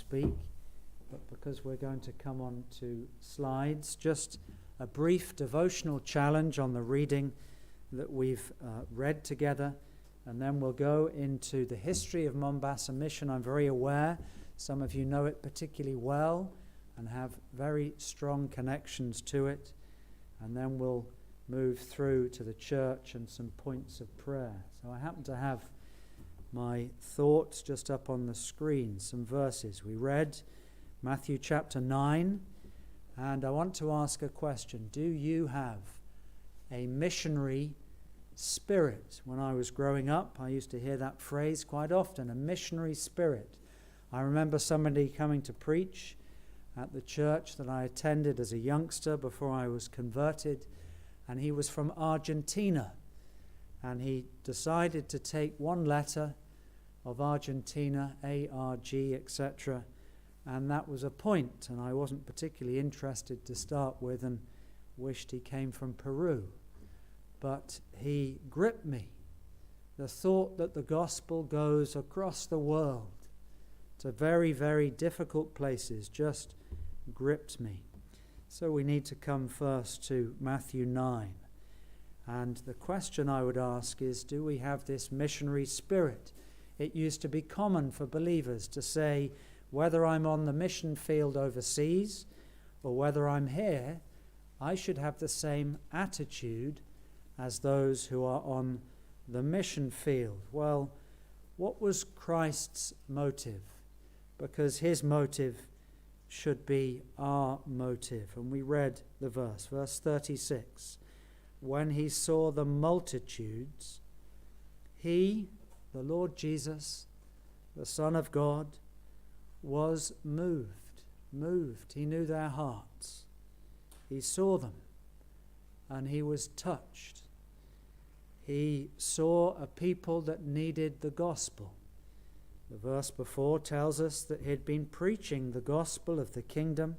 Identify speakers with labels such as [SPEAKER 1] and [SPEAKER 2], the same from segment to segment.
[SPEAKER 1] speak, but because we're going to come on to slides, just a brief devotional challenge on the reading that we've read together, and then we'll go into the history of Mombasa Mission. I'm very aware some of you know it particularly well and have very strong connections to it, and then we'll move through to the church and some points of prayer. So I happen to have my thoughts just up on the screen, some verses. We read Matthew chapter 9, and I want to ask a question. Do you have a missionary spirit? When I was growing up, I used to hear that phrase quite often, a missionary spirit. I remember somebody coming to preach at the church that I attended as a youngster before I was converted, and he was from Argentina, and he decided to take one letter of Argentina, A-R-G, etc., and that was a point, and I wasn't particularly interested to start with and wished he came from Peru. But he gripped me. The thought that the gospel goes across the world to very, very difficult places just gripped me. So we need to come first to Matthew 9. And the question I would ask is, do we have this missionary spirit? It used to be common for believers to say, whether I'm on the mission field overseas or whether I'm here, I should have the same attitude as those who are on the mission field. Well, what was Christ's motive? Because his motive should be our motive. And we read the verse 36. When he saw the multitudes, he, the Lord Jesus, the Son of God, was moved. He knew their hearts. He saw them, and he was touched. He saw a people that needed the gospel. The verse before tells us that he'd been preaching the gospel of the kingdom.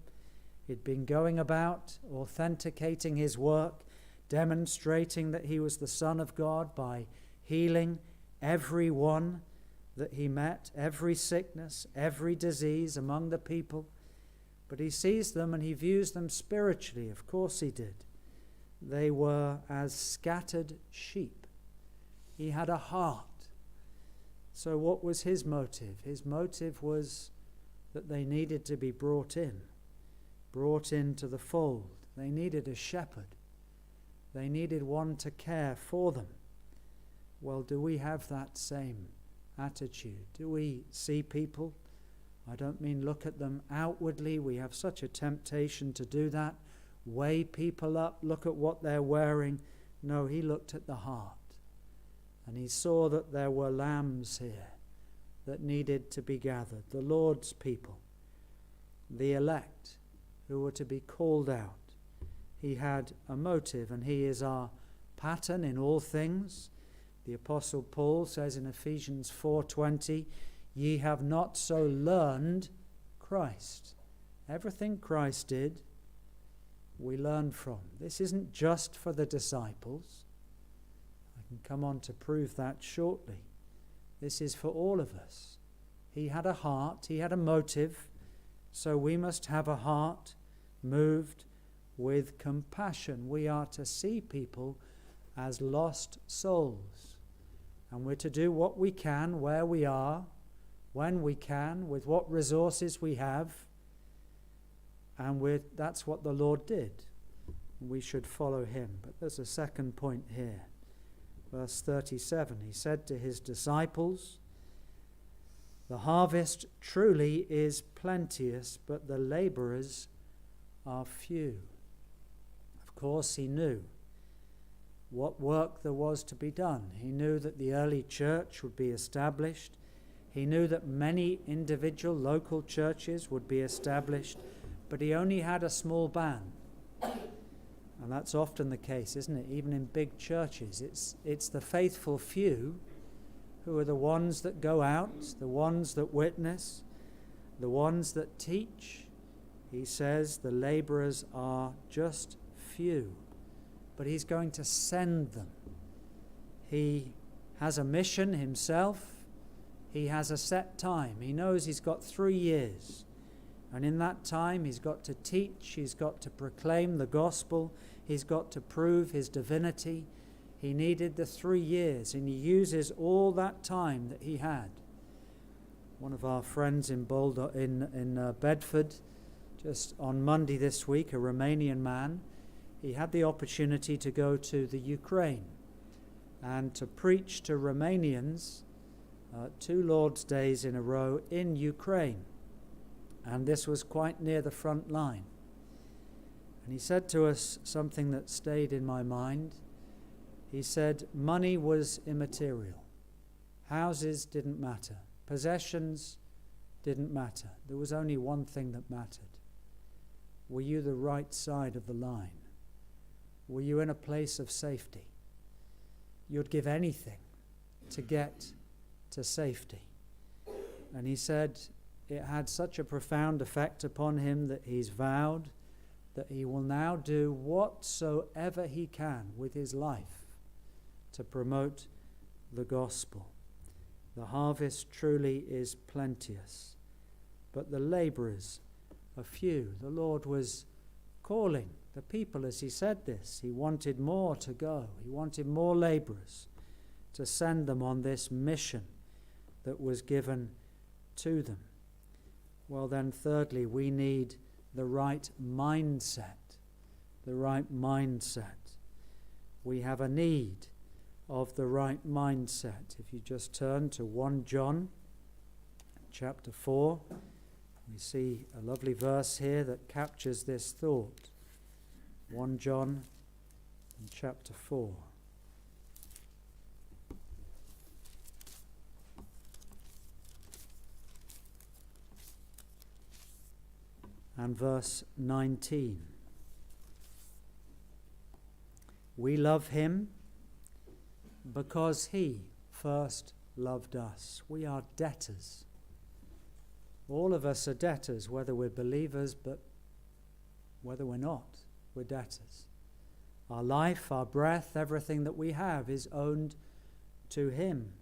[SPEAKER 1] He'd been going about authenticating his work, demonstrating that he was the Son of God by healing everyone that he met, every sickness, every disease among the people. But he sees them and he views them spiritually. Of course he did. They were as scattered sheep. He had a heart. So what was his motive? His motive was that they needed to be brought into the fold. They needed a shepherd. They needed one to care for them. Well, do we have that same attitude? Do we see people? I don't mean look at them outwardly. We have such a temptation to do that. Weigh people up, look at what they're wearing. No, he looked at the heart. And he saw that there were lambs here that needed to be gathered. The Lord's people, the elect, who were to be called out. He had a motive, and he is our pattern in all things. The Apostle Paul says in Ephesians 4:20, ye have not so learned Christ. Everything Christ did, we learn from. This isn't just for the disciples. I can come on to prove that shortly. This is for all of us. He had a heart, he had a motive, so we must have a heart moved with compassion. We are to see people as lost souls, and we're to do what we can, where we are, when we can, with what resources we have, and that's what the Lord did. We should follow him. But there's a second point here. Verse 37, he said to his disciples, the harvest truly is plenteous, but the laborers are few. Of course, he knew what work there was to be done. He knew that the early church would be established. He knew that many individual local churches would be established, but he only had a small band. And that's often the case, isn't it? Even in big churches, it's the faithful few who are the ones that go out, the ones that witness, the ones that teach. He says the laborers are just few, but he's going to send them. He has a mission himself. He has a set time. He knows he's got 3 years. And in that time, he's got to teach, he's got to proclaim the gospel, he's got to prove his divinity. He needed the 3 years, and he uses all that time that he had. One of our friends in Baldock, in Bedford, just on Monday this week, a Romanian man, he had the opportunity to go to the Ukraine and to preach to Romanians 2 Lord's Days in a row in Ukraine. And this was quite near the front line. And he said to us something that stayed in my mind. He said, money was immaterial. Houses didn't matter. Possessions didn't matter. There was only one thing that mattered. Were you the right side of the line? Were you in a place of safety? You'd give anything to get to safety. And he said it had such a profound effect upon him that he's vowed that he will now do whatsoever he can with his life to promote the gospel. The harvest truly is plenteous, but the laborers are few. The Lord was calling the people as he said this. He wanted more to go. He wanted more laborers to send them on this mission that was given to them. Well then, thirdly, we need the right mindset. The right mindset. We have a need of the right mindset. If you just turn to 1 John chapter 4, we see a lovely verse here that captures this thought. 1 John chapter 4. And verse 19. We love him because he first loved us. We are debtors. All of us are debtors, whether we're believers, but whether we're not, we're debtors. Our life, our breath, everything that we have is owned to him.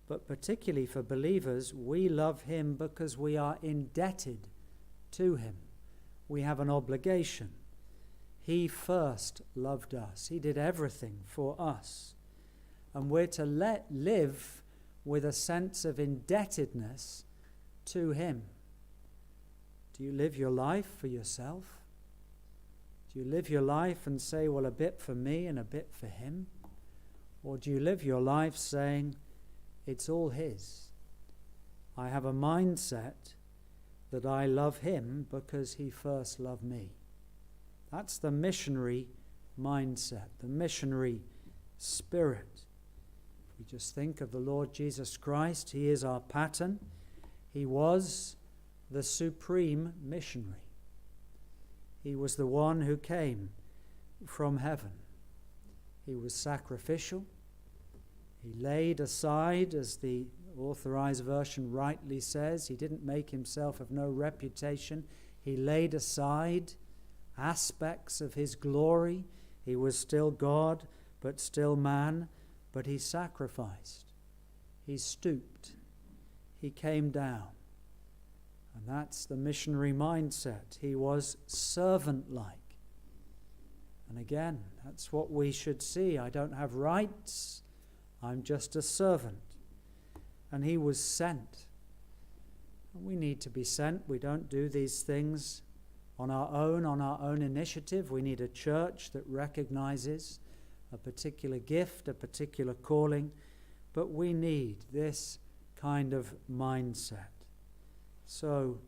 [SPEAKER 1] But particularly for believers, we love him because we are indebted to him. We have an obligation. He first loved us. He did everything for us. And we're to live with a sense of indebtedness to him. Do you live your life for yourself? Do you live your life and say, well, a bit for me and a bit for him? Or do you live your life saying, it's all his? I have a mindset that I love him because he first loved me. That's the missionary mindset, the missionary spirit. If we just think of the Lord Jesus Christ, he is our pattern. He was the supreme missionary. He was the one who came from heaven. He was sacrificial. He laid aside, as the Authorized Version rightly says, he didn't make himself of no reputation. He laid aside aspects of his glory. He was still God, but still man, but he sacrificed. He stooped. He came down. And that's the missionary mindset. He was servant-like. And again, that's what we should see. I don't have rights. I'm just a servant. And he was sent. And we need to be sent. We don't do these things on our own initiative. We need a church that recognizes a particular gift, a particular calling. But we need this kind of mindset. So,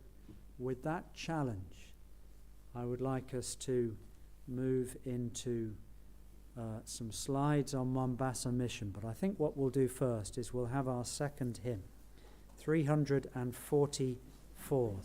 [SPEAKER 1] with that challenge, I would like us to move into some slides on Mombasa Mission. But I think what we'll do first is we'll have our second hymn, 344.